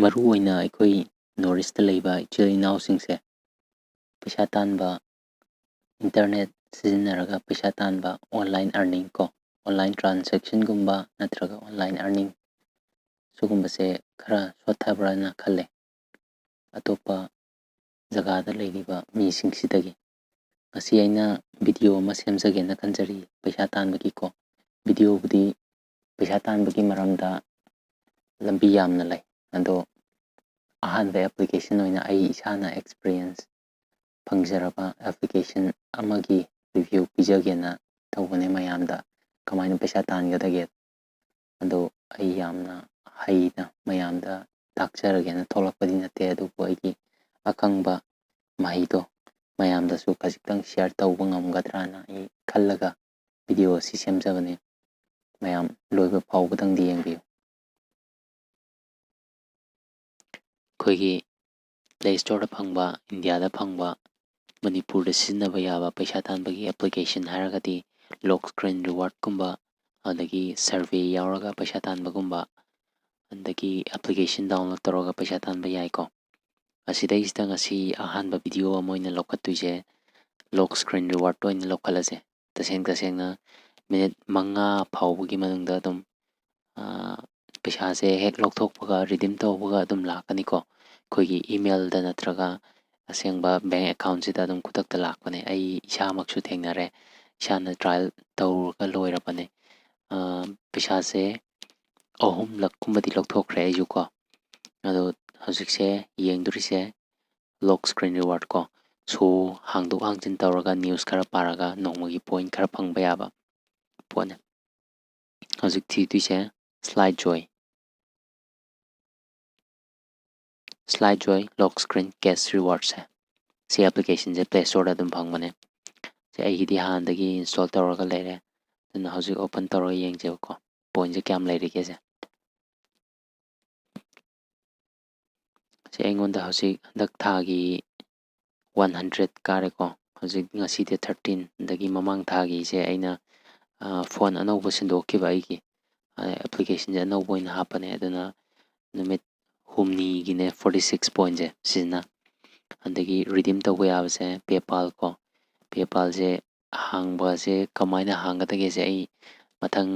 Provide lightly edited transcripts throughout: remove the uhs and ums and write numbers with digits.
Maru oina aikoi North-East laiba ichil inausingse paisa tanba internet sijinnaraga paisa tanba online earning ko online transaction gumba natraga online earning sugumbase khara sothabrana khalle atopa jagada leiriba misingsidagi ngasi aina video ama semjagena kanjari paisa tanbagi ko video budi paisa tanbagi maramda lambi yamna lai ando ahanba application oina ai isana experience phangjaraba application amagi review pijagena tawbane mayamda kamaina paisa tangadage ando ai yamna haina mayamda takjaragena tholakpadi nate adubu aigi akangba mahido mayamda su kajitang share tawba ngamgadrana ai khallaga video si semjabane mayam loiba phawbadang di yengbiu khoigi Play Store da phangba India da phangba Manipur da sijinnaba yaba paisa tanbagi application haragadi lockscreen reward kumba adagi survey yauraga paisa tanbagumba andagi application download toroga paisa tanba yaiko asidaisida ngasi ahanba video amoina lokhattuise lockscreen reward oina lokhalase tasengna minute manga phawbagi manungda adum paisa se hek lokthokpaga redeem tawbaga adum lakaniko khoigi email da natraga asengba bank account sida adum kutakta lakpane ai isamaksu thengnare isana trial tawrga loirapane paisa se ahum lak kumbadi lokthokre ajuko ado hojikse yengdurise lock screen reward ko so hangdok hangjin tawraga news khara paraga nongmagi point khara phangba yaba pone hojik thituise slide joy lock screen cash rewards hai si application je Play Store da dum phangmane se ai hidi handagi install tawraga leire duna hojik open tawraga yengjebako point je kyam leirige se aingonda hojik dak thagi 100 kareko hojik ngasi de 13 dagi mamang thagi se aina phone anauba sindokkiba aigi application je anauba ina hapane aduna numit humni gine 46 point je sijna andagi redeem tawba yabase PayPal ko PayPal je hangba se kamaina hangadage se ai mathang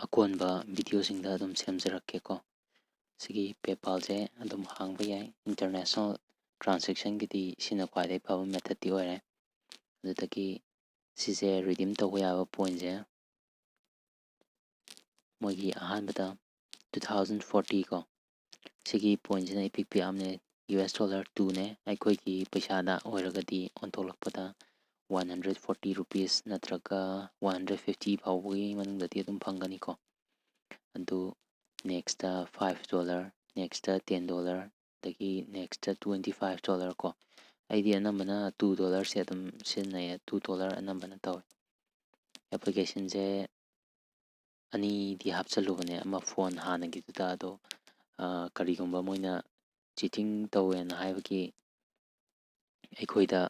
akonba video singda adum semjarakke ko sigi PayPal je adum hangba yai international transaction gidi sina kwai phaba method di oire adutagi sise redeem tawba yaba point je mogi ahanbada 2040 ko sigi point jena ipik amne US dollar 2 ne aikoi ki paisa da oiragadi ontolakpada 140 rupees natraga 150 phawgi manungdati adum phangani ko adu next $5 next $10 dagi next $25 ko aidi anambana $2 se adum sinai $2 anambana taw application je ani di hapchalubane ama phone hanagi duda ado karigumba moina cheating tawena haibaki aikhoida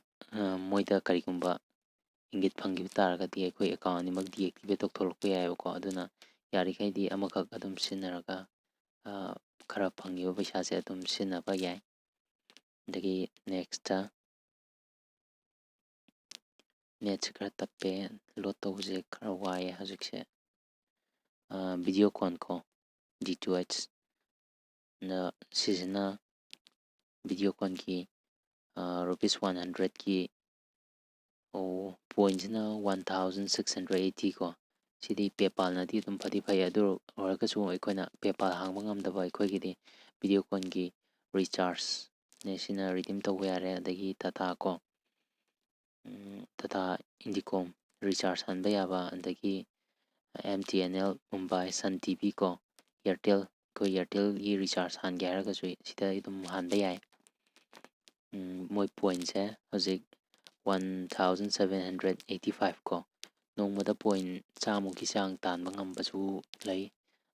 moida karigumba ingit phangi taragadi aikoi account ni mag deactivate tokthorokpa yayabako aduna yarikhaidi amakak adum sinaraga khara phangiba paisa se adum sinaba yai dagi next net khara tappe load tawse khara waye hajikse video con ko D2H na sijna video con ki rupees 100 ki point na 1680 ko sidi PayPal na di dum phadi phai adur oraka chu aikoina PayPal hangba ngamdaba aikoi video con ki recharge ne sina redeem tawba yare adagi tata ko tata Indicom recharge hanba yaba adagi MTNL Mumbai Sun TV ko Airtel gi recharge hange haraga chu sida idum hanba yai moi point se hojik 1785 ko nongmada point chamuki sang tanba ngamba chu lai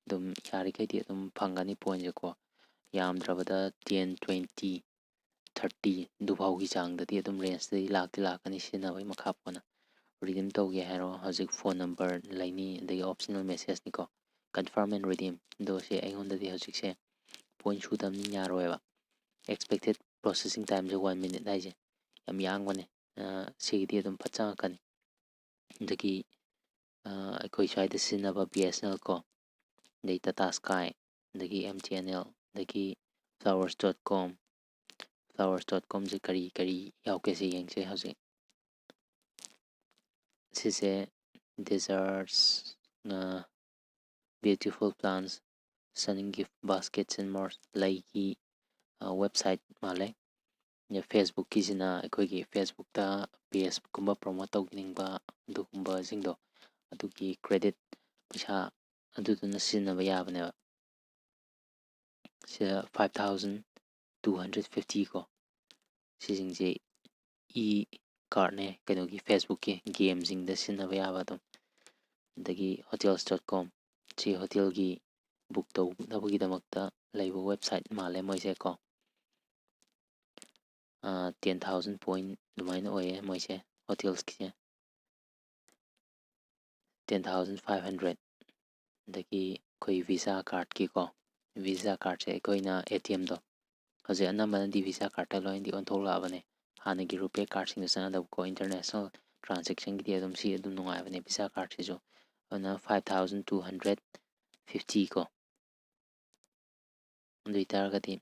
dum yarikhaidi dum phangani point je ko yamdrabada 10 20 30 dubhaugi changdadi adum range dai lakani sinabai makha pona redeem tawge hero hojik phone number laini dai optional message ni ko confirm and redeem do se aingonda di hojik se point sutamni yaroeba expected processing time je 1 minute haije yam yangwane sigidi adum pachang kani dagi akoi side sinaba bsnl ko dai Tata Sky dagi mtnl dagi flowers.com je kari yauke se yengse hause sise deserts beautiful plants stunning gift baskets and more like website male ya Facebook kisina akoigi Facebook ta page kumba promote tawningba dugumba jingdo adugi credit pisa aduduna sinaba yabane 5250 ko sisingje karne kenogi Facebook ki game jingda sinaba yaba dum dagi hotels.com si hotel gi book tawbagi damakta laiba website male moise ko 10,000 point dumaina oye moise hotels ki 10,500 dagi koi visa card ki ko visa card se koina ATM do hoje anamana di visa card ta loin di on thola bane hanagi rupee card sing sa da ko international transaction ki adum si adum nungai bane visa card se jo ana 5,250 ko ndui targati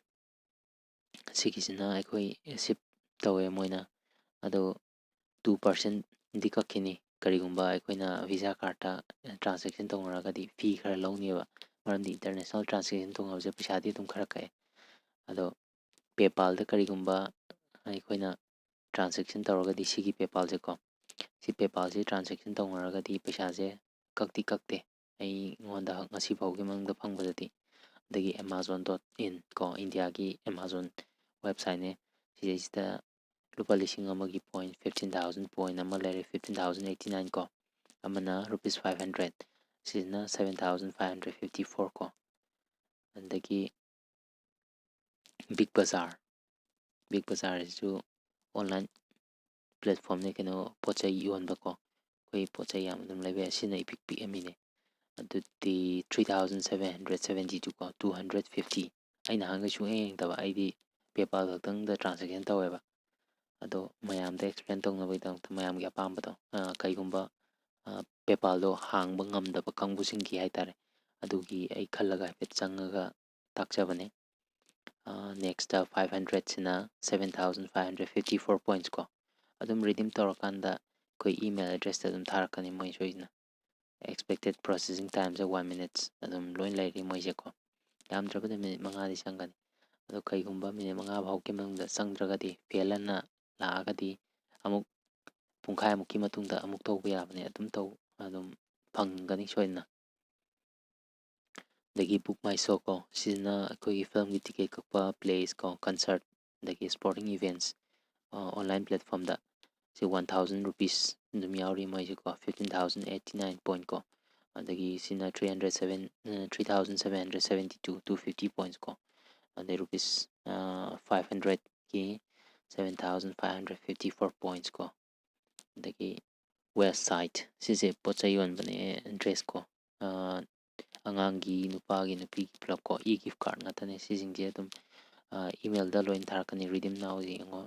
sikisina akoi sip tawe moina ado 2% di kakini karigumba akoina visa card ta transaction tongoragadi fee khara lawniba maramdi international transaction tongawse paisa di dum khara kai ado PayPal da karigumba akoina transaction tawragadi sigi PayPal je ko si PayPal se transaction tongoragadi paisa je kakte ai ngonda ngasi phawgi mangda phangbadati dagi amazon.in ko india gi amazon website ne sida lupa lising amagi point 15,000 point ama lere 15,089 ko amana rupees 500 sina 7,554 ko andagi big bazaar is online platform ne keno pochai yonba ko koi pochai yam dum lebe sina ipik amine aduti 3,772 ko 250 aina hanga chu eng taba aidi PayPal khaktang da transaction taweba ado mayam da explain tongna bai dang mayam gi apam bato kaigumba PayPal do hang bangam da bakang busing ki haitare adugi ai khallaga pet changaga takchabane next 500 sina 7,554 points ko adum redeem torakanda koi email address ta dum tharakani moi soina expected processing time is 1 minutes adum loin lairi moi je ko yam drabada minute manga di sangani ado kaigumba minute manga bhau ke mangda sangdragadi felana laagadi amuk pungkhai amukki matungda amuk tawba yabane adum taw adum phangani soina dagi book my show ko sina koi film gi ticket kakpa plays ko concert dagi sporting events online platform da si 1,000 rupees dum yauri mai ko 15,089 point ko adagi sina 3,772 250 points ko adai rupees 500 ki 7,554 points ko adagi website sise pochai yon bane dress ko angangi nupagi nupi plug ko gift card ngatane sisingje dum email da loin tharakani redeem now ji ngo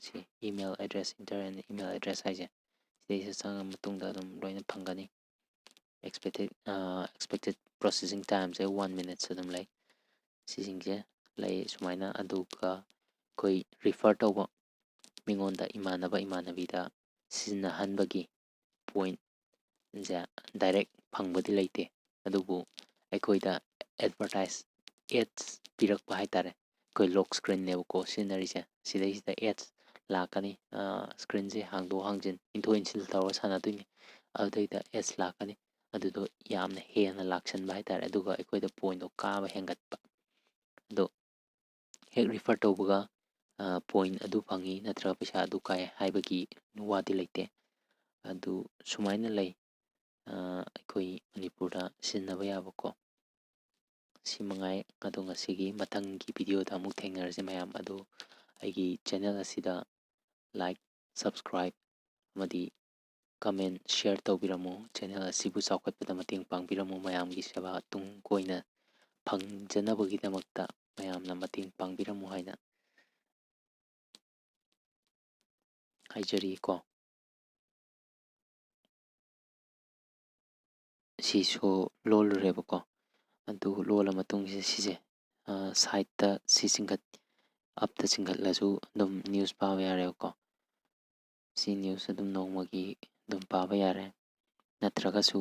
si email address enter and email address haije sidai sanga matungda dum loina phangani expected processing time se 1 minute sadum lai sisingje lai sumaina aduka koi refer tawba mingonda imanabida sina hanbagi point ja direct phangbadi laite adubu aikoida advertise ads pirakpa haitare koi lock screen ne ko scenery se sidai sida ads lakani screen se hangdo hangjin into insil tawra sana duini aduida ads lakani adudo yamna hena laksan ba haitare aduga aikoida point do ka ba hengatpa do hek refer tawbaga point adu phangi natra paisa adu kai haibagi wadi laite adu sumaina lai ꯑꯩꯈꯣꯏ ꯃꯅꯤꯄꯨꯔꯗ ꯁꯤꯖꯤꯟꯅꯕ ꯌꯥꯕ ꯀꯣ ꯁꯤ ꯃꯉꯥꯏ ꯑꯗꯣ ꯉꯁꯤꯒꯤ ꯃꯊꯪꯒꯤ ꯚꯤꯗꯤꯑꯣꯗ ꯑꯃꯨꯛ ꯊꯦꯡꯅꯔꯁꯤ ꯃꯌꯥꯝ ꯑꯗꯣ ꯑꯩꯒꯤ ꯆꯦꯅꯦꯜ ꯑꯁꯤꯗ ꯂꯥꯏꯛ ꯁꯕꯁꯀ꯭ꯔꯥꯏꯕ ꯑꯃꯗꯤ ꯀꯃꯦꯟ ꯁꯤꯌꯔ ꯇꯧꯕꯤꯔꯝꯃꯨ ꯆꯦꯅꯦꯜ ꯑꯁꯤꯕꯨ ꯆꯥꯎꯈꯠꯄꯗ ꯃꯇꯦꯡ ꯄꯥꯡꯕꯤꯔꯝꯃꯨ ꯃꯌꯥꯝꯒꯤ ꯁꯦꯕꯥ ꯇꯨꯡ ꯀꯣꯏꯅ ꯐꯪꯖꯅꯕꯒꯤꯗꯃꯛꯇ ꯃꯌꯥꯝꯅ ꯃꯇꯦꯡ ꯄꯥꯡꯕꯤꯔꯝꯃꯨ ꯍꯥꯏꯅ ꯍꯥꯏꯖꯔꯤ ꯀꯣ꯫ ꯁꯤꯁꯨ ꯂꯣꯜꯂꯨꯔꯦꯕꯀꯣ, ꯑꯗꯨ ꯂꯣꯜꯂ ꯃꯇꯨꯡꯁꯤꯗ ꯁꯤꯁꯦ ꯁꯥꯏꯠꯇ ꯁꯤ ꯑꯞꯇ ꯆꯤꯡꯈꯠꯂꯁꯨ ꯑꯗꯨꯝ ꯅ꯭ꯌꯨꯁ ꯄꯥꯕ ꯌꯥꯔꯦꯕꯀꯣ꯫ ꯁꯤ ꯅ꯭ꯌꯨꯁ ꯑꯗꯨꯝ ꯅꯣꯡꯃꯒꯤ ꯑꯗꯨꯝ ꯄꯥꯕ ꯌꯥꯔꯦ, ꯅꯠꯇ꯭ꯔꯒꯁꯨ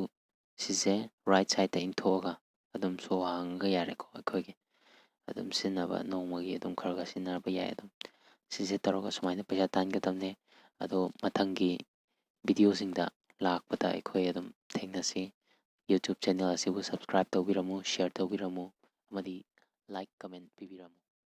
ꯁꯤꯁꯦ ꯔꯥꯏꯠ ꯁꯥꯏꯠꯇ ꯏꯟꯊꯣꯛꯑꯒ ꯑꯗꯨꯝ ꯁꯣ ꯍꯥꯡꯉꯒ ꯌꯥꯔꯦꯀꯣ ꯑꯩꯈꯣꯏꯒꯤ ꯑꯗꯨꯝ ꯁꯤꯖꯤꯟꯅꯕ, ꯅꯣꯡꯃꯒꯤ ꯑꯗꯨꯝ ꯈꯔ ꯈꯔ ꯁꯤꯖꯤꯟꯅꯕ ꯌꯥꯏ꯫ ꯑꯗꯨꯝ ꯁꯤꯁꯦ ꯇꯧꯔꯒ ꯁꯨꯃꯥꯏꯅ ꯄꯩꯁꯥ ꯇꯥꯟꯒꯗꯕꯅꯦ꯫ ꯑꯗꯣ ꯃꯊꯪꯒꯤ ꯚꯤꯗꯤꯑꯣꯁꯤꯡꯗ ꯂꯥꯛꯄꯗ ꯑꯩꯈꯣꯏ ꯑꯗꯨꯝ ꯊꯦꯡꯅꯁꯤ꯫ ꯌꯨꯇ꯭ꯌꯨꯕ ꯆꯦꯅꯦꯜ ꯑꯁꯤꯕꯨ ꯁꯕꯁꯀ꯭ꯔꯥꯏꯕ ꯇꯧꯕꯤꯔꯝꯃꯨ, ꯁꯤꯌꯔ ꯇꯧꯕꯤꯔꯝꯃꯨ, ꯑꯃꯗꯤ ꯂꯥꯏꯛ ꯀꯃꯦꯟ ꯄꯤꯕꯤꯔꯝꯃꯨ꯫